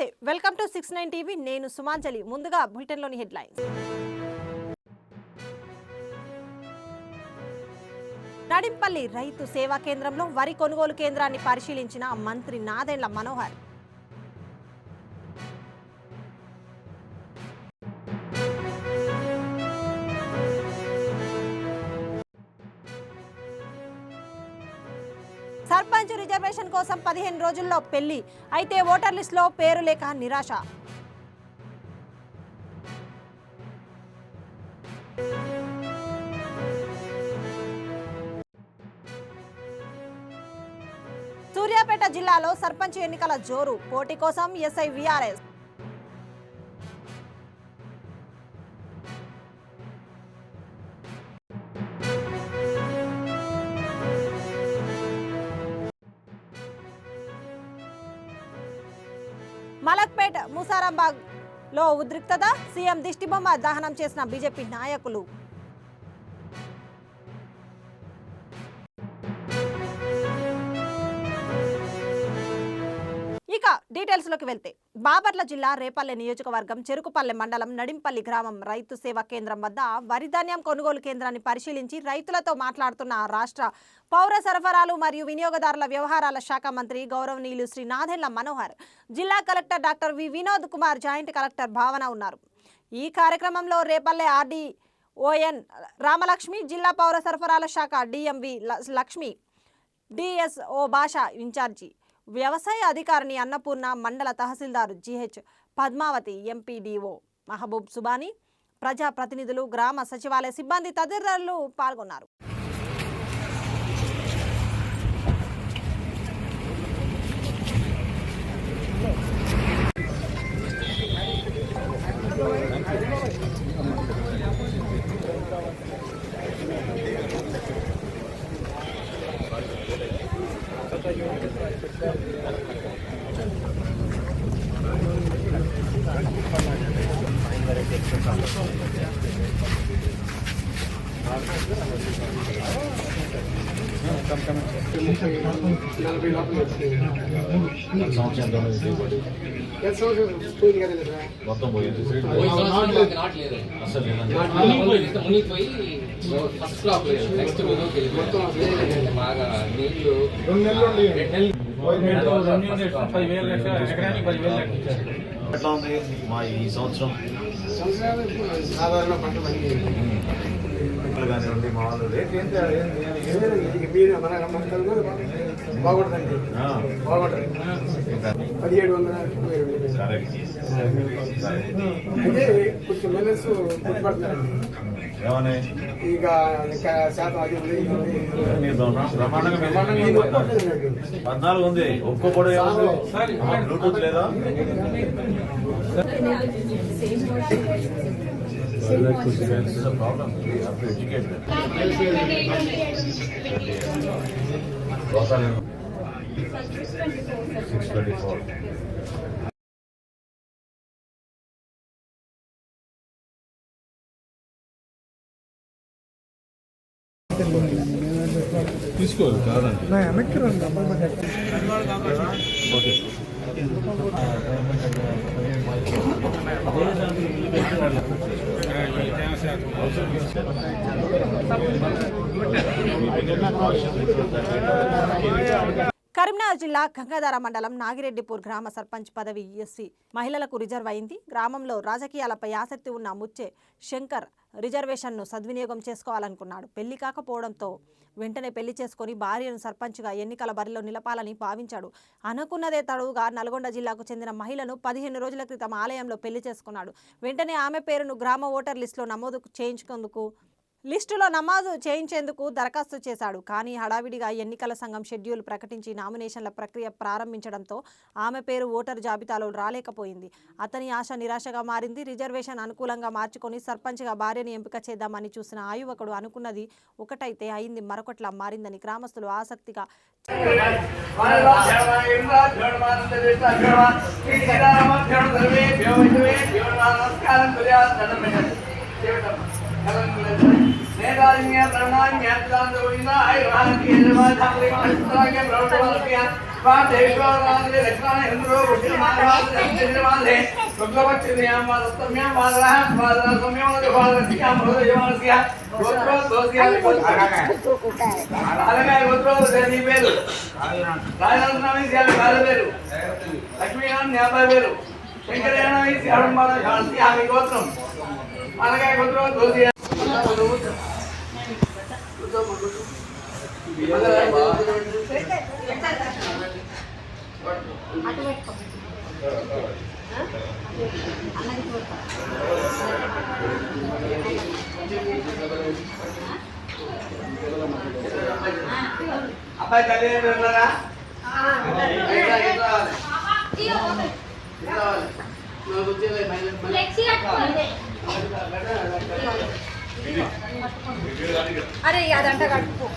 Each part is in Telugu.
నమస్తే వెల్కమ్ టు 69 టీవీ నేను సుమాంజలి ముందుగా బులెటిన్ లోని హెడ్లైన్స్ నడింపల్లి రైతు సేవా కేంద్రంలో వరి కొనుగోలు కేంద్రాన్ని పరిశీలించిన మంత్రి నాదెండ్ల మనోహర్ సర్పంచ్ రిజర్వేషన్ కోసం 15 రోజుల్లో పెళ్లి అయితే ఓటర్ లిస్టులో పేరు లేక నిరాశ సూర్యాపేట జిల్లాలో సర్పంచ్ ఎన్నికల జోరు పోటీ కోసం ఎస్ఐ విఆర్ఎస్ మలక్పేట్ ముసారాబాగ్ లో ఉద్రిక్తత సీఎం దిష్టిబొమ్మ దహనం చేసిన బీజేపీ నాయకులు ఇక డీటెయిల్స్ లోకి వెళ్తే బాపట్ల జిల్లా రేపల్లె నియోజకవర్గం చెరుకుపల్లె మండలం నడింపల్లి గ్రామం రైతు సేవా కేంద్రం వద్ద వరి ధాన్యం కొనుగోలు కేంద్రాన్ని పరిశీలించి రైతులతో మాట్లాడుతున్న రాష్ట్ర పౌర సరఫరాలు మరియు వినియోగదారుల వ్యవహారాల శాఖ మంత్రి గౌరవనీయులు శ్రీ నాదెండ్ల మనోహర్, జిల్లా collector doctor V Vinod Kumar, joint collector భావన ఉన్నారు. ఈ కార్యక్రమంలో రేపల్లె ఆర్డీ ఓఎన్ రామలక్ష్మి, జిల్లా పౌర సరఫరాల శాఖ డిఎంవి లక్ష్మి, డిఎస్ఓ భాష ఇన్ఛార్జి వ్యవసాయ అధికారిని అన్నపూర్ణ, మండల తహసీల్దార్ జిహెచ్ పద్మావతి, ఎంపీడీఓ మహబూబ్ సుబానీ, ప్రజా ప్రతినిధులు, గ్రామ సచివాలయ సిబ్బంది తదితరులు పాల్గొన్నారు. మొత్తం పోయింది ఎట్లా ఉంది మా ఈ సంవత్సరం సాధారణ పంట కానివ్వండి మా వాళ్ళు రేట్ ఏంటి మీరు మన బాగుంటుందండి బాగుంటుంది 1700 అంటే కొంచెం మైనస్ గుర్తుపడతారండి ఏమని ఇక శాతం అది ఉంది 14 ఉంది ఒక్కొక్కడు బ్లూటూత్ లేదా problem. We have to educate them. 624. తీసుకోవాలి కాదండి ఓకే కరీంనగర్ జిల్లా గంగాధర మండలం నాగిరెడ్డిపూర్ గ్రామ సర్పంచ్ పదవి ఎస్సీ మహిళలకు రిజర్వ్ అయింది. గ్రామంలో రాజకీయాలపై ఆసక్తి ఉన్న ముచ్చే శంకర్ రిజర్వేషన్ను సద్వినియోగం చేసుకోవాలనుకున్నాడు. పెళ్లి కాకపోవడంతో వెంటనే పెళ్లి చేసుకుని భార్యను సర్పంచ్గా ఎన్నికల బరిలో నిలపాలని భావించాడు. అనుకున్నదే తడువుగా నల్గొండ జిల్లాకు చెందిన మహిళను 15 రోజుల క్రితం ఆలయంలో పెళ్లి చేసుకున్నాడు. వెంటనే ఆమె పేరును గ్రామ ఓటర్ లిస్టులో నమోదు చేయించేందుకు దరఖాస్తు చేశాడు. కానీ హడావిడిగా ఎన్నికల సంఘం షెడ్యూల్ ప్రకటించి నామినేషన్ల ప్రక్రియ ప్రారంభించడంతో ఆమె పేరు ఓటరు జాబితాలో రాలేకపోయింది. అతని ఆశ నిరాశగా మారింది. రిజర్వేషన్ అనుకూలంగా మార్చుకొని సర్పంచ్గా భార్యను ఎంపిక చేద్దామని చూసిన ఆ యువకుడు అనుకున్నది ఒకటైతే అయింది మరొకట్లా మారిందని గ్రామస్తులు ఆసక్తిగా నేతాన్య ప్రణాన్య ప్లాన్ దోయినా ఐ రాన్ కి నిర్మాణ ధాలి మాస్త్రాగే బ్రౌడ్ వాల్కియా అబ్బాయి తల్లిదండ్రులు ఉన్నారా? అరే అదంట కట్టుకో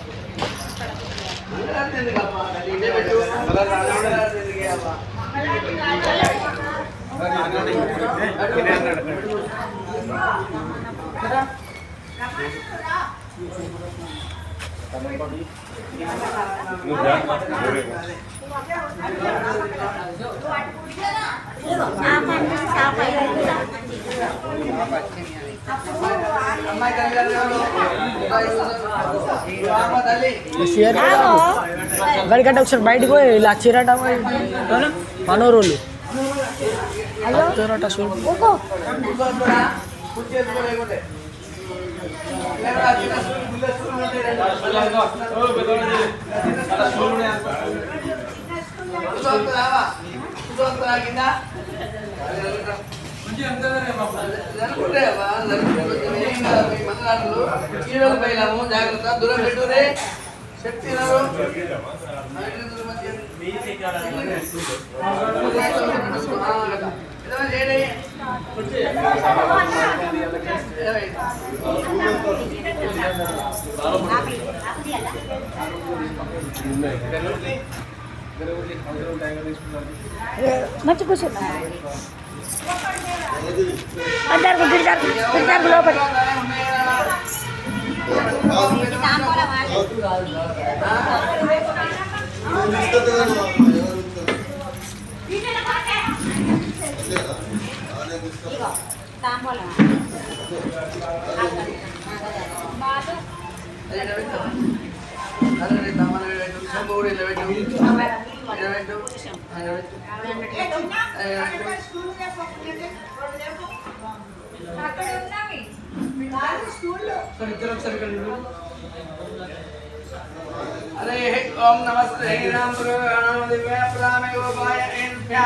గడిగడ్డ ఒకసారి బయటకు పోయి ఇలా చీరట మనోరోళ్ళు జాగ్రత్త దూరం పెట్టురే శక్తి మంచి కూర్చున్నా లోపలి अरे ओम नमस्ते राम दिव्य प्रदामे गोपाय इंद्रिया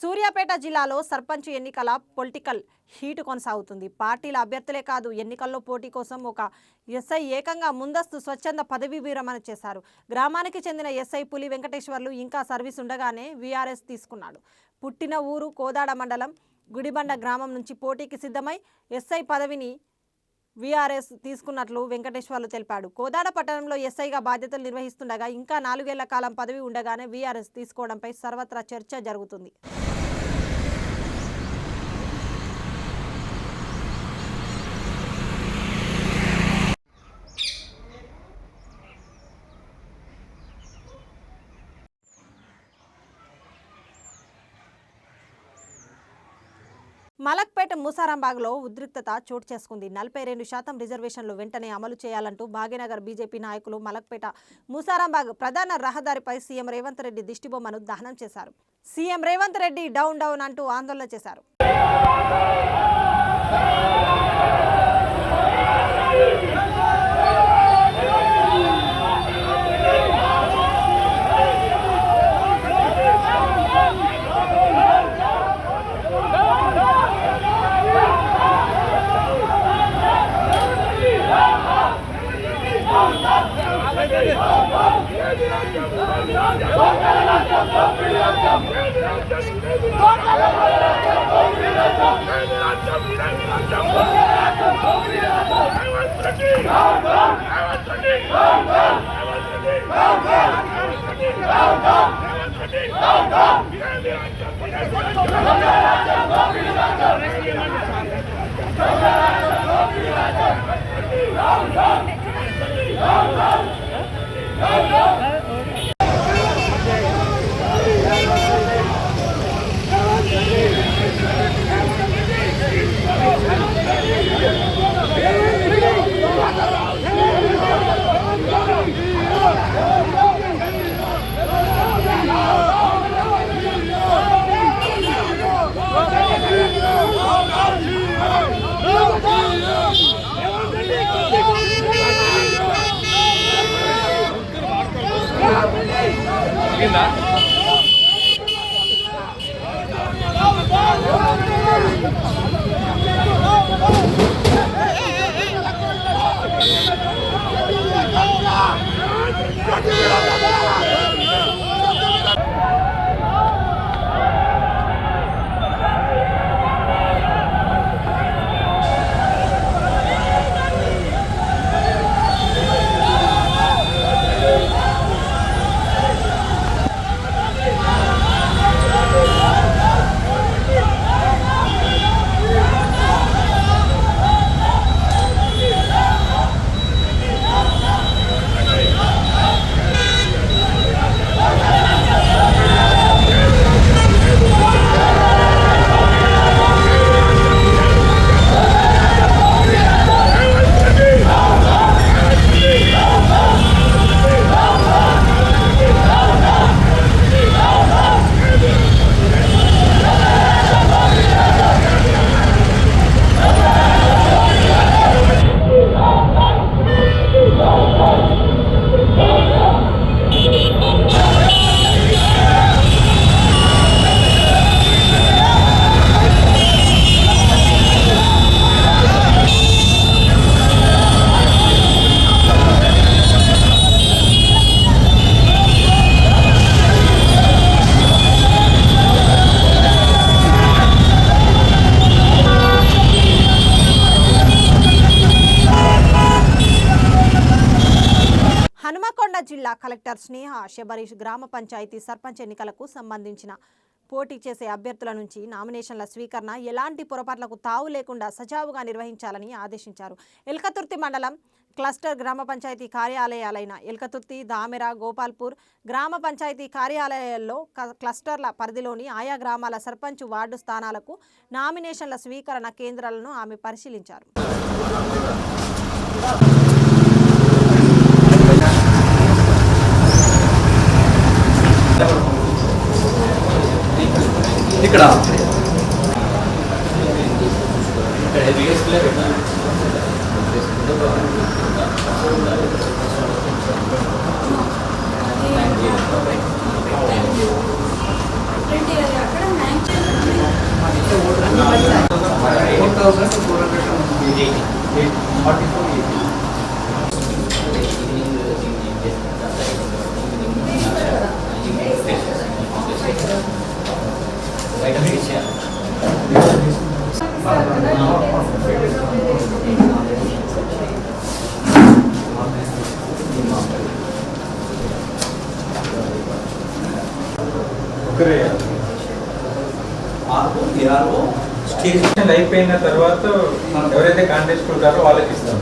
సూర్యాపేట జిల్లాలో సర్పంచ్ ఎన్నికల పొలిటికల్ హీట్ కొనసాగుతుంది. పార్టీల అభ్యర్థులే కాదు, ఎన్నికల్లో పోటీ కోసం ఒక ఎస్ఐ ఏకంగా ముందస్తు స్వచ్ఛంద పదవీ విరమణ చేశారు. గ్రామానికి చెందిన ఎస్ఐ పులి వెంకటేశ్వర్లు ఇంకా సర్వీస్ ఉండగానే వీఆర్ఎస్ తీసుకున్నాడు. పుట్టిన ఊరు కోదాడ మండలం గుడిబండ గ్రామం నుంచి పోటీకి సిద్ధమై ఎస్ఐ పదవిని వీఆర్ఎస్ తీసుకున్నట్లు వెంకటేశ్వర్లు తెలిపాడు. కోదాడ పట్టణంలో ఎస్ఐగా బాధ్యతలు నిర్వహిస్తుండగా ఇంకా 4 ఏళ్ల కాలం పదవి ఉండగానే వీఆర్ఎస్ తీసుకోవడంపై సర్వత్రా చర్చ జరుగుతుంది. మలక్పేట మూసారాంబాగ్లో ఉద్రిక్తత చోటు చేసుకుంది. 42% రిజర్వేషన్లు వెంటనే అమలు చేయాలంటూ భాగ్యనగర్ బీజేపీ నాయకులు మలక్పేట మూసారాంబాగ్ ప్రధాన రహదారిపై సీఎం రేవంత్ రెడ్డి దిష్టిబొమ్మను దహనం చేశారు. CM Revanth Reddy down down అంటూ ఆందోళన చేశారు. కలెక్టర్ స్నేహ శబరీష్ గ్రామ పంచాయతీ సర్పంచ్ ఎన్నికలకు సంబంధించిన పోటీ చేసే అభ్యర్థుల నుంచి నామినేషన్ల స్వీకరణ ఎలాంటి పొరపాట్లకు తావు లేకుండా సజావుగా నిర్వహించాలని ఆదేశించారు. ఎల్కతుర్తి మండలం క్లస్టర్ గ్రామ పంచాయతీ కార్యాలయాలైన ఎల్కతుర్తి, దామెర, గోపాల్పూర్ గ్రామ పంచాయతీ కార్యాలయాల్లో క్లస్టర్ల పరిధిలోని ఆయా గ్రామాల సర్పంచ్ వార్డు స్థానాలకు నామినేషన్ల స్వీకరణ కేంద్రాలను ఆమె పరిశీలించారు. ఇక్కడ స్టేషన్ అయిపోయిన తర్వాత ఎవరైతే కాంటెస్ట్ ఉంటారో వాళ్ళకి ఇస్తాం.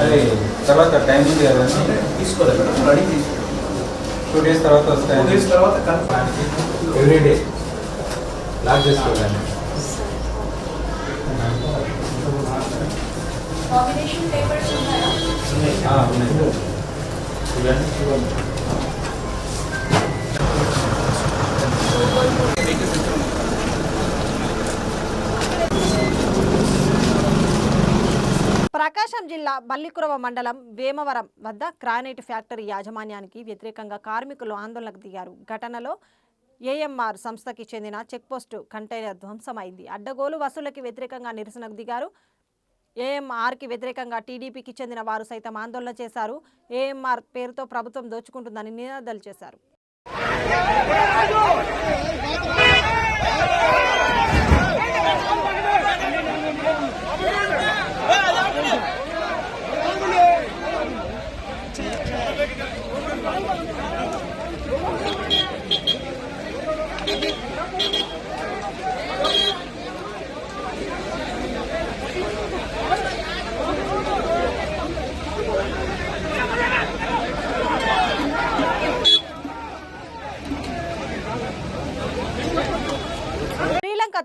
అది తర్వాత టైం ఉంది కదా తీసుకోలేదు మేడం, రెడీ 2 days తర్వాత వస్తాయి. 2 days తర్వాత ఎవ్రీడే లాక్ చేసుకోవాలి. కాంబినేషన్ పేపర్స్ ఉన్నాయా? ప్రకాశం జిల్లా బల్లికురవ మండలం వేమవరం వద్ద గ్రానైట్ ఫ్యాక్టరీ యాజమాన్యానికి వ్యతిరేకంగా కార్మికులు ఆందోళనకు దిగారు. ఘటనలో ఏఎంఆర్ సంస్థకి చెందిన చెక్పోస్టు కంటైనర్ ధ్వంసమైంది. అడ్డగోలు వసూళ్లకి వ్యతిరేకంగా నిరసనకు దిగారు. ఏఎంఆర్కి వ్యతిరేకంగా టీడీపీకి చెందిన వారు సైతం ఆందోళన చేశారు. ఏఎంఆర్ పేరుతో ప్రభుత్వం దోచుకుంటుందని నినాదాలు చేశారు.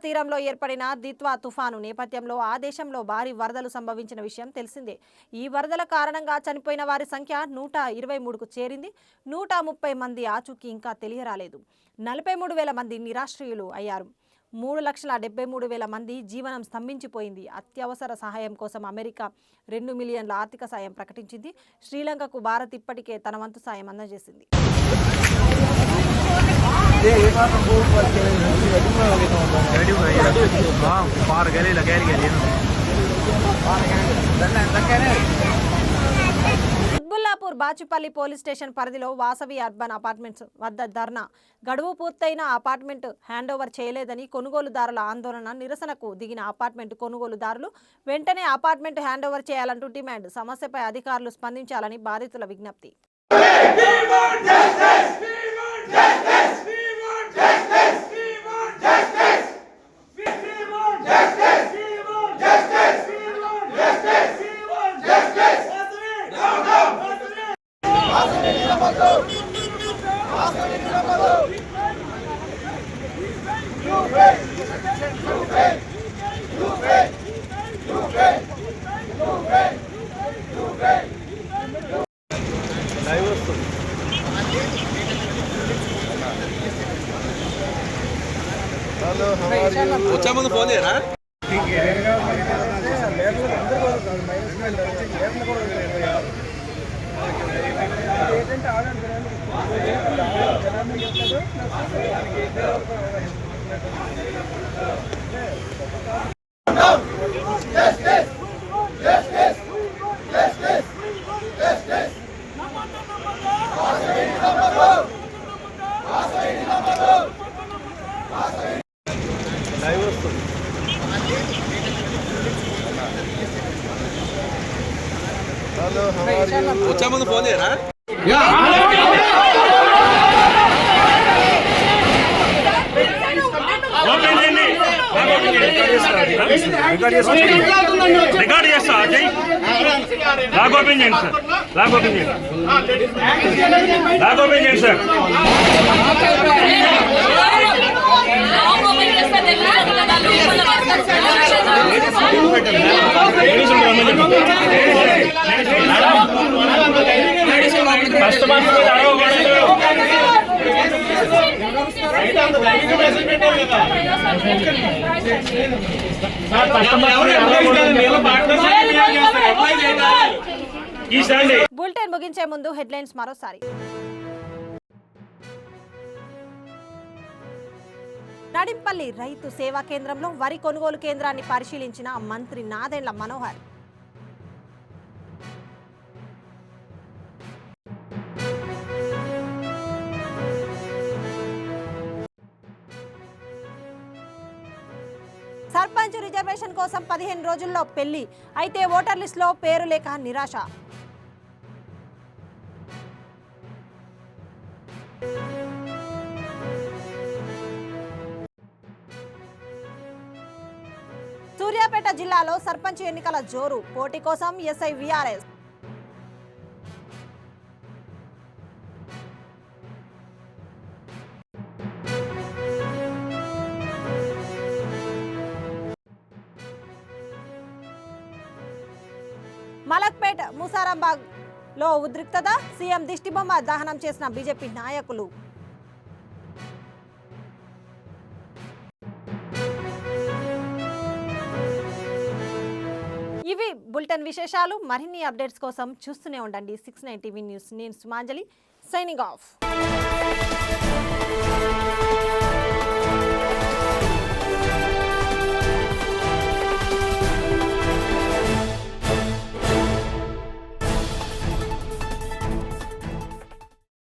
తీరంలో ఏర్పడిన దిత్వా తుఫాను నేపథ్యంలో ఆ దేశంలో భారీ వరదలు సంభవించిన విషయం తెలిసిందే. ఈ వరదల కారణంగా చనిపోయిన వారి సంఖ్య 123కు చేరింది. 130 మంది ఆచూకీ ఇంకా తెలియరాలేదు. 43,000 మంది నిరాశ్రయులు అయ్యారు. 3,73,000 మంది జీవనం స్తంభించిపోయింది. అత్యవసర సహాయం కోసం అమెరికా 2 మిలియన్ల ఆర్థిక సాయం ప్రకటించింది. శ్రీలంకకు భారత్ ఇప్పటికే తన వంతు సాయం అందజేసింది. ఉద్బుల్లాపూర్ బాచుపల్లి పోలీస్ స్టేషన్ పరిధిలో వాసవి అర్బన్ అపార్ట్మెంట్స్ వద్ద ధర్నా. గడువు పూర్తయిన అపార్ట్మెంట్ హ్యాండ్ ఓవర్ చేయలేదని కొనుగోలుదారుల ఆందోళన. నిరసనకు దిగిన అపార్ట్మెంట్ కొనుగోలుదారులు వెంటనే అపార్ట్మెంట్ హ్యాండ్ ఓవర్ చేయాలంటూ డిమాండ్. సమస్యపై అధికారులు స్పందించాలని బాధితుల విజ్ఞప్తి. వచ్చా ముందు ఫోన్ చేయరా? వచ్చా ముందు ఫోన్ చేయరా? రికార్డ్ చేస్తా అజయ్ లాగ్ ఓపెన్ చేయండి సార్ లాగ్ ఓపెన్ చేయండి లాగ్ ఓపెన్ చేయండి సార్ కస్టమర్స్ బులెటిన్ ముగించే ముందు హెడ్లైన్స్ మరోసారి. నడింపల్లి రైతు సేవా కేంద్రంలో వరి కొనుగోలు కేంద్రాన్ని పరిశీలించిన మంత్రి నాదెండ్ల మనోహర్. సర్పంచ్ రిజర్వేషన్ కోసం 15 రోజుల్లో పెళ్లి, అయితే ఓటర్ లిస్టులో పేరు లేక నిరాశ. సూర్యాపేట జిల్లాలో సర్పంచ్ ఎన్నికల జోరు, పోటీ కోసం ఎస్ఐ విఆర్ఎస్. మలక్పేట్ ముసారాబాగ్ లో ఉద్రిక్తత, సీఎం దిష్టిబొమ్మ దహనం చేసిన బీజేపీ నాయకులు. ఇవి బులెటిన్ విశేషాలు. మరిన్ని అప్డేట్స్ కోసం చూస్తూనే ఉండండి 69 టీవీ న్యూస్. నేను సుమాంజలి, సైనింగ్ ఆఫ్.